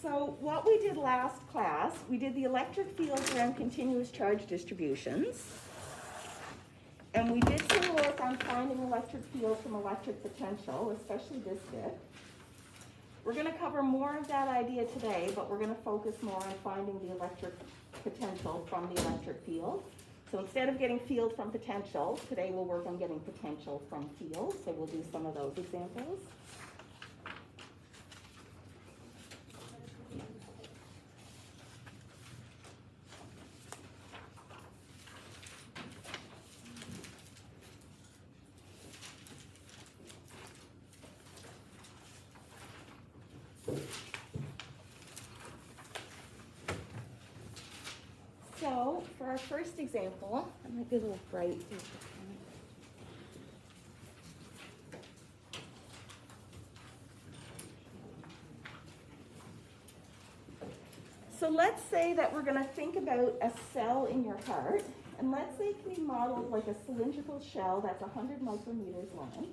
So what we did last class, we did the electric fields around continuous charge distributions. And we did some work on finding electric field from electric potential, especially this bit. We're going to cover more of that idea today, but we're going to focus more on finding the electric potential from the electric field. So instead of getting field from potential, today we'll work on getting potential from field. So we'll do some of those examples. So for our first example, I might be a little bright. So let's say that we're going to think about a cell in your heart, and let's say it can be modeled like a cylindrical shell that's 100 micrometers long.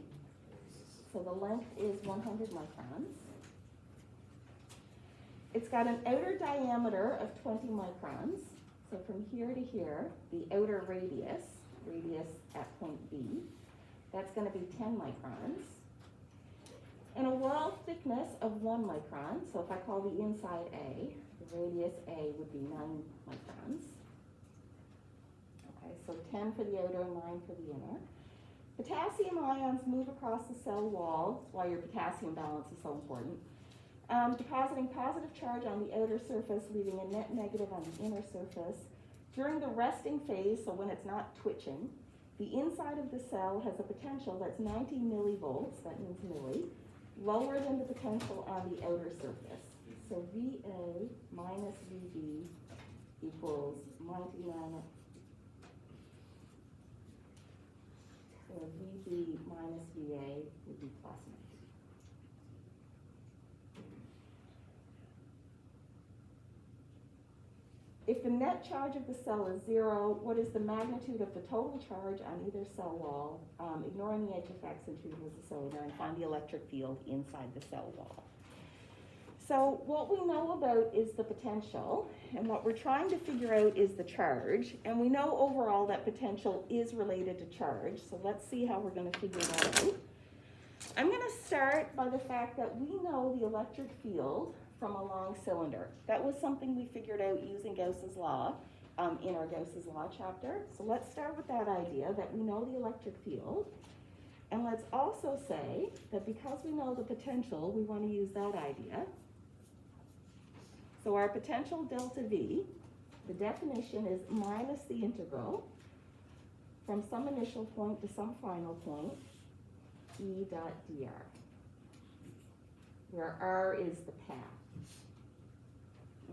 So the length is 100 microns. It's got an outer diameter of 20 microns. So from here to here, the outer radius at point B, that's going to be 10 microns. And a wall thickness of 1 micron. So if I call the inside A, the radius A would be 9 microns. Okay, so 10 for the outer, 9 for the inner. Potassium ions move across the cell wall. That's why your potassium balance is so important. Depositing positive charge on the outer surface, leaving a net negative on the inner surface. During the resting phase, so when it's not twitching, the inside of the cell has a potential that's 90 millivolts, that means milli, lower than the potential on the outer surface. So VA minus VB equals 99. So VB minus VA would be plus 90. If the net charge of the cell is 0, what is the magnitude of the total charge on either cell wall, ignoring the edge effects and treating as a cylinder, and find the electric field inside the cell wall? So what we know about is the potential, and what we're trying to figure out is the charge, and we know overall that potential is related to charge, so let's see how we're going to figure that out. I'm going to start by the fact that we know the electric field from a long cylinder. That was something we figured out using Gauss's law in our Gauss's law chapter. So let's start with that idea that we know the electric field. And let's also say that because we know the potential, we want to use that idea. So our potential delta V, the definition is minus the integral from some initial point to some final point, E dot dr, where R is the path.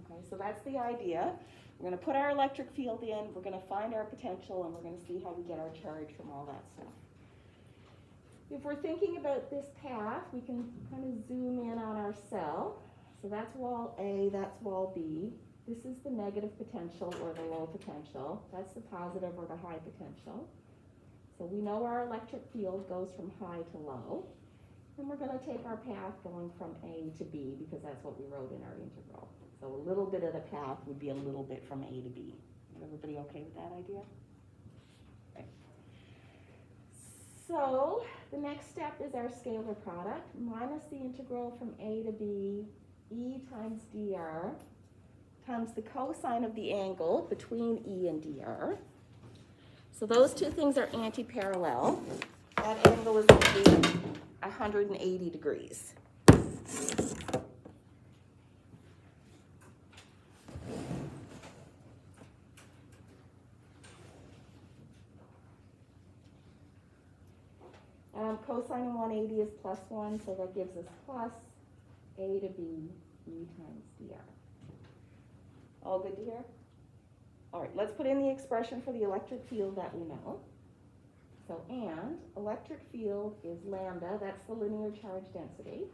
Okay, so that's the idea. We're going to put our electric field in, we're going to find our potential, and we're going to see how we get our charge from all that stuff. If we're thinking about this path, we can kind of zoom in on our cell. So that's wall A, that's wall B. This is the negative potential or the low potential. That's the positive or the high potential. So we know our electric field goes from high to low. And we're going to take our path going from A to B because that's what we wrote in our integral. So a little bit of the path would be a little bit from A to B. Is everybody okay with that idea? Okay. So the next step is our scalar product, minus the integral from A to B, E times dr, times the cosine of the angle between E and dr. So those two things are anti-parallel. That angle is going to be 180 degrees. Cosine of 180 is plus 1, so that gives us plus A to B, E times dr. All good to hear? All right, let's put in the expression for the electric field that we know. So, and electric field is lambda, that's the linear charge density.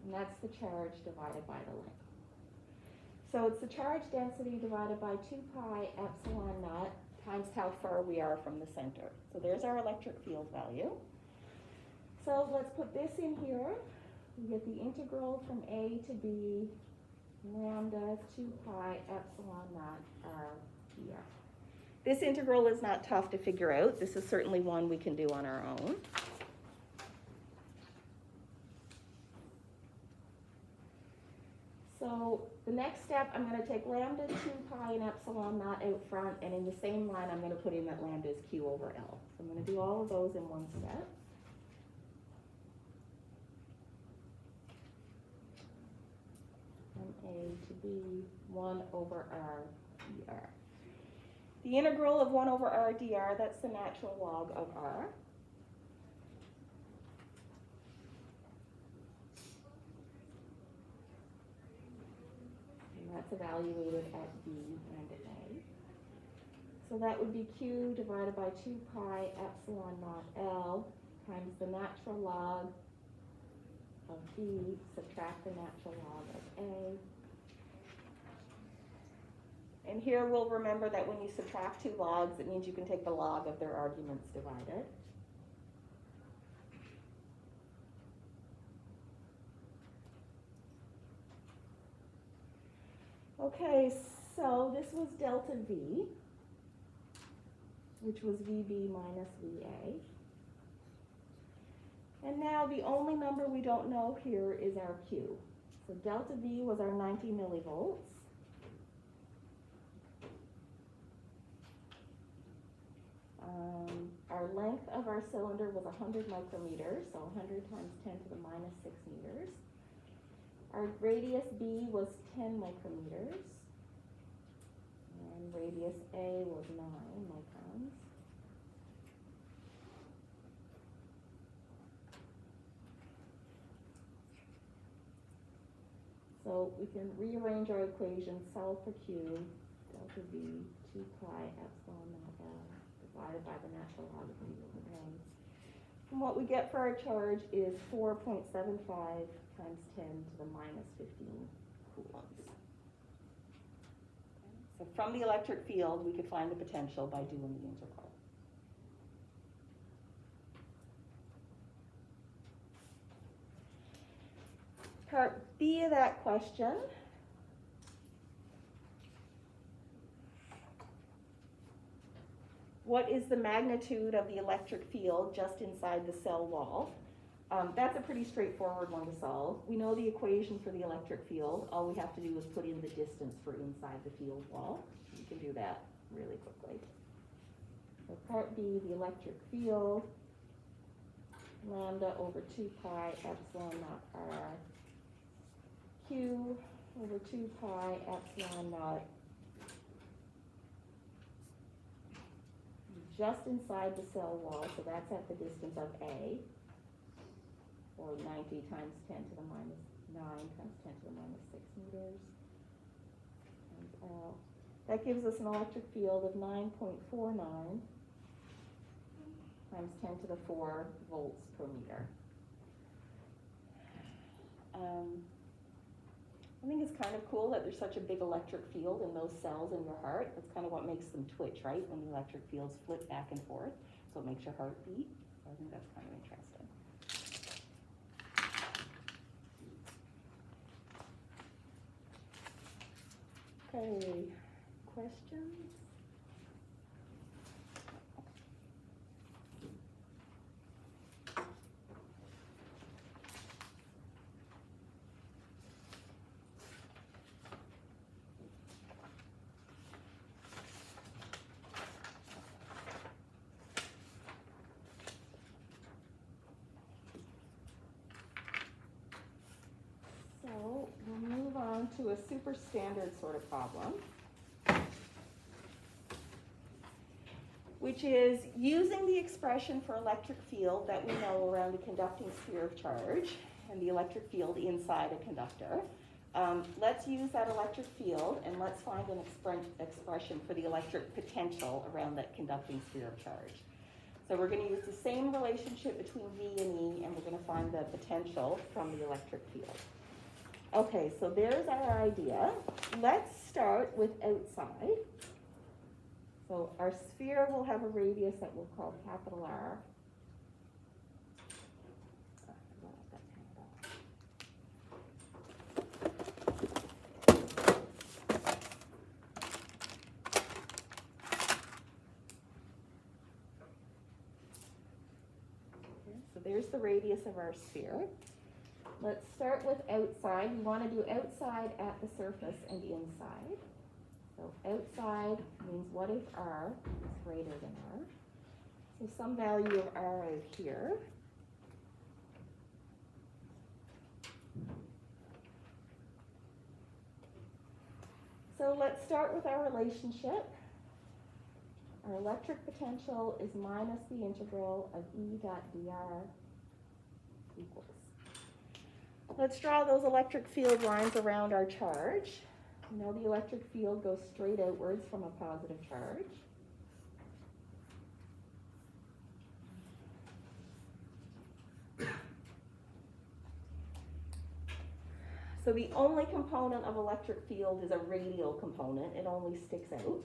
And that's the charge divided by the length. So it's the charge density divided by 2 pi epsilon naught times how far we are from the center. So there's our electric field value. So let's put this in here. We get the integral from a to b lambda 2 pi epsilon naught r dr. This integral is not tough to figure out. This is certainly one we can do on our own. So the next step, I'm going to take lambda 2 pi and epsilon naught out front, and in the same line, I'm going to put in that lambda is q over L. So I'm going to do all of those in one step. From A to B, 1 over r dr. The integral of 1 over r dr, that's the natural log of r. That's evaluated at B and at A. So that would be Q divided by 2 pi epsilon naught L times the natural log of B, subtract the natural log of A. And here we'll remember that when you subtract two logs, it means you can take the log of their arguments divided. Okay, so this was delta V, which was VB minus VA. And now the only number we don't know here is our Q. So delta V was our 90 millivolts. Our length of our cylinder was 100 micrometers, so 100 times 10 to the minus 6 meters. Our radius B was 10 micrometers, and radius A was 9 microns. So we can rearrange our equation, solve for Q, delta V, 2 pi epsilon naught L, divided by the natural log of V over A. And what we get for our charge is 4.75 times 10 to the minus 15 coulombs. So from the electric field, we could find the potential by doing the integral. Part B of that question. What is the magnitude of the electric field just inside the cell wall? That's a pretty straightforward one to solve. We know the equation for the electric field. All we have to do is put in the distance for inside the field wall. We can do that really quickly. So part B, the electric field, lambda over 2 pi epsilon naught r, Q over 2 pi epsilon naught just inside the cell wall, so that's at the distance of A, or 90 times 10 to the minus 9 times 10 to the minus 6 meters, times L. That gives us an electric field of 9.49 times 10 to the 4 volts per meter. I think it's kind of cool that there's such a big electric field in those cells in your heart. That's kind of what makes them twitch, right? When the electric fields flip back and forth. So it makes your heart beat. So I think that's kind of interesting. Okay, questions? So we'll move on to a super standard sort of problem, which is using the expression for electric field that we know around a conducting sphere of charge and the electric field inside a conductor. Let's use that electric field and let's find an expression for the electric potential around that conducting sphere of charge. So we're going to use the same relationship between V and E, and we're going to find the potential from the electric field. Okay, so there's our idea. Let's start with outside. So our sphere will have a radius that we'll call capital R. there's the radius of our sphere. Let's start with outside. We want to do outside at the surface and inside. So outside means what if r is greater than r? So some value of r out here. So let's start with our relationship. Our electric potential is minus the integral of E dot dr equals. Let's draw those electric field lines around our charge. You know the electric field goes straight outwards from a positive charge. So the only component of electric field is a radial component. It only sticks out.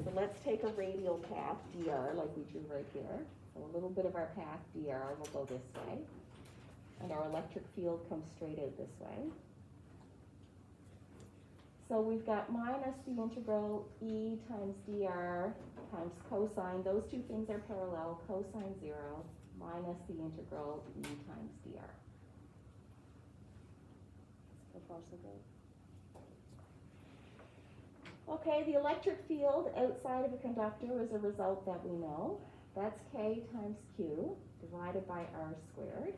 So let's take a radial path, dr, like we drew right here. So a little bit of our path, dr, will go this way. And our electric field comes straight out this way. So we've got minus the integral E times dr times cosine. Those two things are parallel. Cosine 0 minus the integral E times dr. So far, so good. Okay, the electric field outside of a conductor is a result that we know. That's K times Q divided by R squared.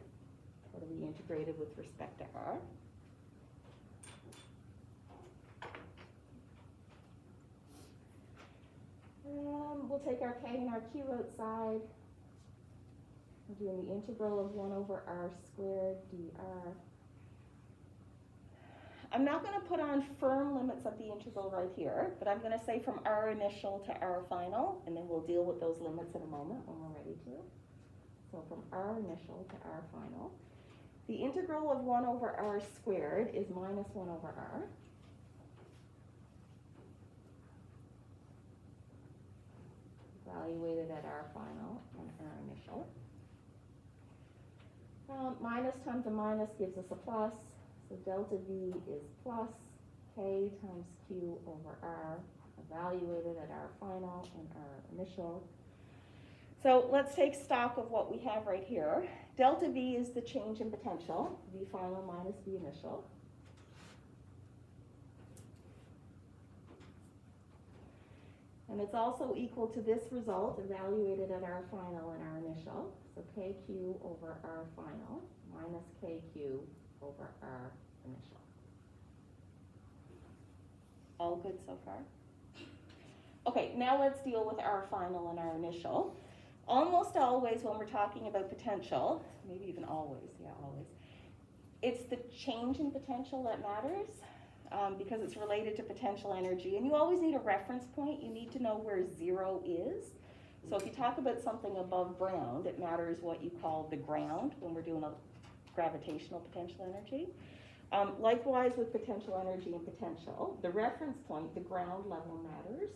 That'll be integrated with respect to R. We'll take our K and our Q outside. We're doing the integral of 1 over R squared dr. I'm not going to put on firm limits of the integral right here, but I'm going to say from R initial to R final, and then we'll deal with those limits in a moment when we're ready to. So from R initial to R final. The integral of 1 over R squared is minus 1 over R. Evaluated at R final and R initial. Minus times a minus gives us a plus. So delta V is plus K times Q over R, evaluated at R final and R initial. So let's take stock of what we have right here. Delta V is the change in potential, V final minus V initial. And it's also equal to this result, evaluated at R final and R initial. So KQ over R final minus KQ over R initial. All good so far? Okay, now let's deal with R final and R initial. Almost always when we're talking about potential, maybe even always, yeah, always, it's the change in potential that matters because it's related to potential energy. And you always need a reference point. You need to know where 0 is. So if you talk about something above ground, it matters what you call the ground when we're doing a gravitational potential energy. Likewise with potential energy and potential, the reference point, the ground level matters.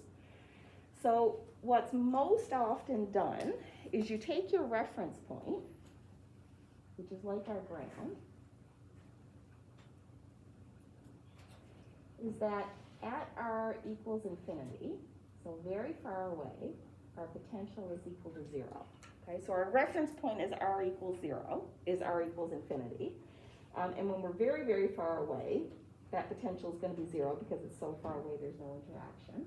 So what's most often done is you take your reference point, which is like our ground, is that at R equals infinity, so very far away, our potential is equal to 0. Okay, so our reference point is R equals 0, is R equals infinity. And when we're very, very far away, that potential is going to be 0 because it's so far away there's no interaction.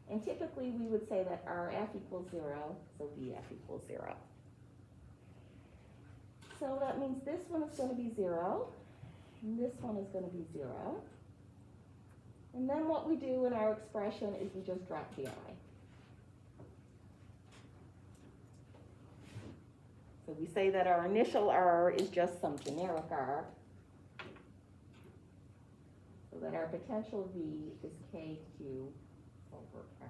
And typically we would say that RF equals 0, so VF equals 0. So that means this one is going to be 0, and this one is going to be 0. And then what we do in our expression is we just drop the I. So we say that our initial R is just some generic R, so that our potential V is KQ over R.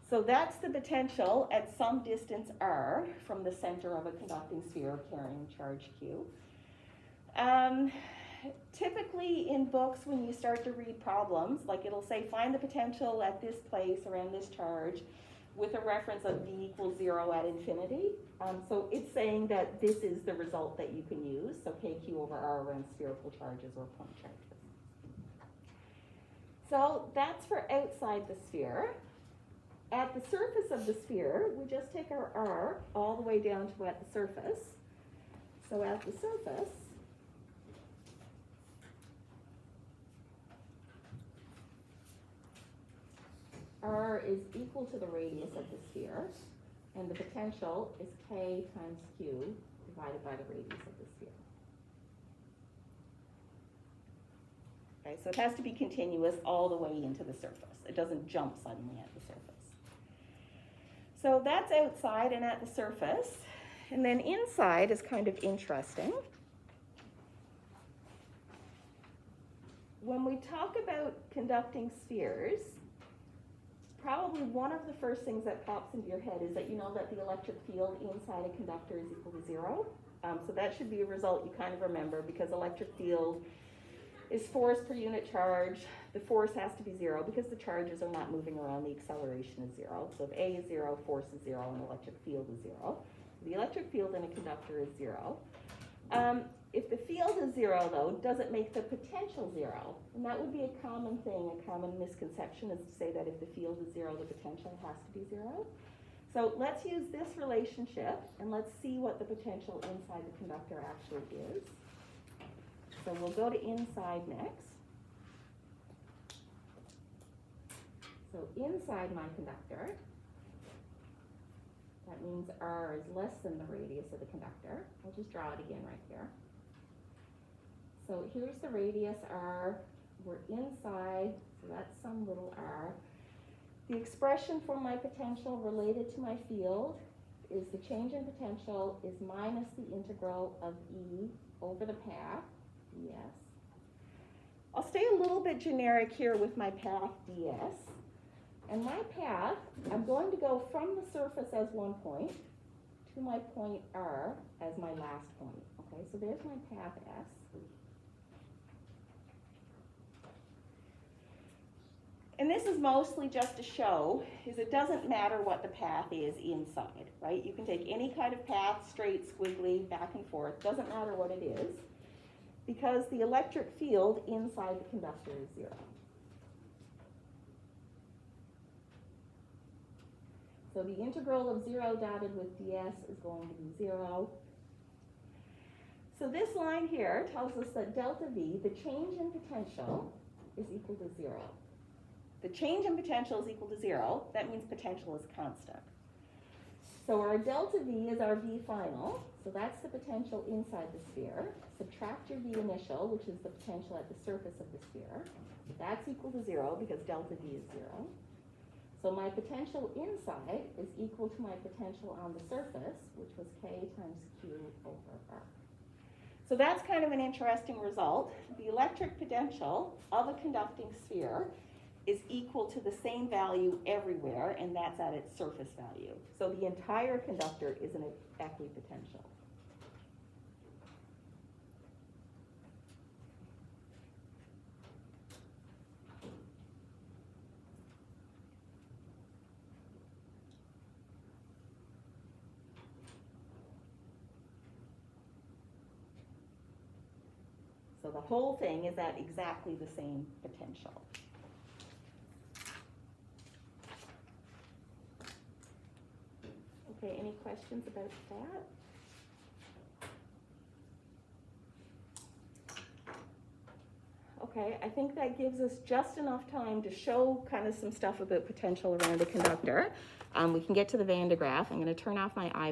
So that's the potential at some distance R from the center of a conducting sphere carrying charge Q. Typically in books when you start to read problems, like it'll say find the potential at this place around this charge with a reference of V equals 0 at infinity. So it's saying that this is the result that you can use, so KQ over R around spherical charges or point charges. So that's for outside the sphere. At the surface of the sphere, we just take our R all the way down to at the surface. So at the surface, R is equal to the radius of the sphere, and the potential is K times Q divided by the radius of the sphere. Okay, so it has to be continuous all the way into the surface. It doesn't jump suddenly at the surface. So that's outside and at the surface. And then inside is kind of interesting. When we talk about conducting spheres, probably one of the first things that pops into your head is that you know that the electric field inside a conductor is equal to 0. So that should be a result you kind of remember, because electric field is force per unit charge. The force has to be 0 because the charges are not moving around. The acceleration is 0. So if A is 0, force is 0, and electric field is 0. The electric field in a conductor is 0. If the field is 0, though, does it make the potential 0? And that would be a common thing, a common misconception, is to say that if the field is 0, the potential has to be 0. So let's use this relationship, and let's see what the potential inside the conductor actually is. So we'll go to inside next. So inside my conductor, that means R is less than the radius of the conductor. I'll just draw it again right here. So here's the radius R. We're inside, so that's some little r. The expression for my potential related to my field is the change in potential is minus the integral of E over the path, ds. I'll stay a little bit generic here with my path ds. And my path, I'm going to go from the surface as one point to my point R as my last point. Okay, so there's my path S. And this is mostly just to show is it doesn't matter what the path is inside, right? You can take any kind of path, straight, squiggly, back and forth, doesn't matter what it is, because the electric field inside the conductor is 0. So the integral of 0 dotted with ds is going to be 0. So this line here tells us that delta V, the change in potential, is equal to 0. The change in potential is equal to 0. That means potential is constant. So our delta V is our V final. So that's the potential inside the sphere. Subtract your V initial, which is the potential at the surface of the sphere. That's equal to 0 because delta V is 0. So my potential inside is equal to my potential on the surface, which was K times Q over R. So that's kind of an interesting result. The electric potential of a conducting sphere is equal to the same value everywhere, and that's at its surface value. So the entire conductor is an equipotential. So the whole thing is at exactly the same potential. Okay, any questions about that? Okay, I think that gives us just enough time to show kind of some stuff about potential around a conductor. We can get to the Van de Graaff. I'm going to turn off my iPad.